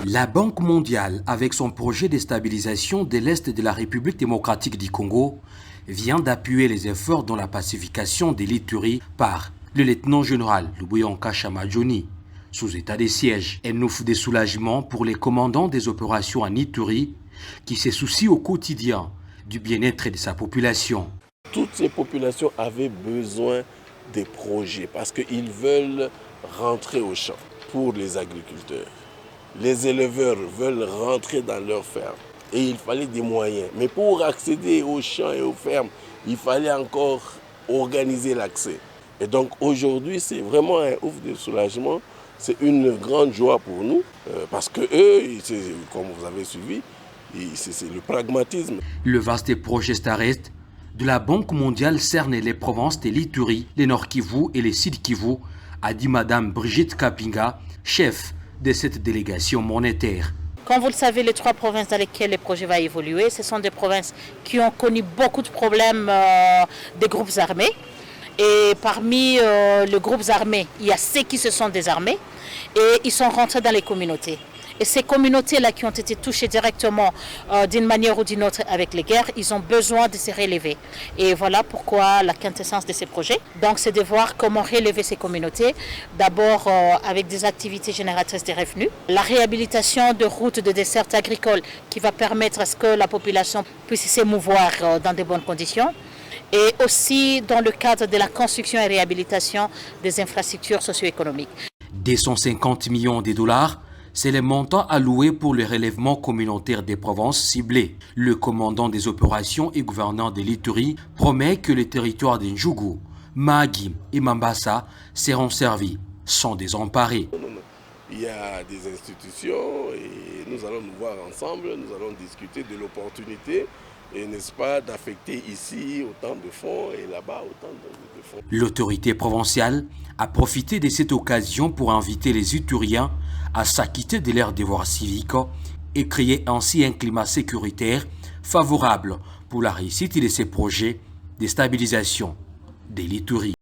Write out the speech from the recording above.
La Banque mondiale, avec son projet de stabilisation de l'Est de la République démocratique du Congo, vient d'appuyer les efforts dans la pacification de l'Ituri par le lieutenant-général Lubuyonka Chamadjoni. Sous état de siège, elle nous fout des soulagements pour les commandants des opérations en Ituri qui se soucient au quotidien du bien-être de sa population. Toutes ces populations avaient besoin des projets parce qu'ils veulent rentrer au champ pour les agriculteurs. Les éleveurs veulent rentrer dans leurs fermes et il fallait des moyens. Mais pour accéder aux champs et aux fermes, il fallait encore organiser l'accès. Et donc aujourd'hui, c'est vraiment un ouf de soulagement. C'est une grande joie pour nous parce que eux, comme vous avez suivi, c'est le pragmatisme. Le vaste projet Starest de la Banque mondiale cerne les provinces de l'Ituri, les Nord Kivu et les Sud Kivu, a dit Madame Brigitte Kapinga, chef de cette délégation monétaire. Comme vous le savez, les 3 provinces dans lesquelles le projet va évoluer, ce sont des provinces qui ont connu beaucoup de problèmes des groupes armés. Et parmi les groupes armés, il y a ceux qui se sont désarmés et ils sont rentrés dans les communautés. Et ces communautés-là qui ont été touchées directement d'une manière ou d'une autre avec les guerres, ils ont besoin de se relever. Et voilà pourquoi la quintessence de ces projets. Donc c'est de voir comment relever ces communautés. D'abord avec des activités génératrices de revenus. La réhabilitation de routes de dessert agricole qui va permettre à ce que la population puisse s'émouvoir dans de bonnes conditions. Et aussi dans le cadre de la construction et réhabilitation des infrastructures socio-économiques. 250 millions de dollars, c'est le montant alloué pour le relèvement communautaire des provinces ciblées. Le commandant des opérations et gouverneur de l'Ituri promet que les territoires d'Njougou, Mahagim et Mambasa seront servis sans désemparer. Il y a des institutions et nous allons nous voir ensemble, nous allons discuter de l'opportunité et n'est-ce pas d'affecter ici autant de fonds et là-bas autant de fonds. L'autorité provinciale a profité de cette occasion pour inviter les Ituriens à s'acquitter de leurs devoirs civiques et créer ainsi un climat sécuritaire favorable pour la réussite de ces projets de stabilisation de l'Ituri.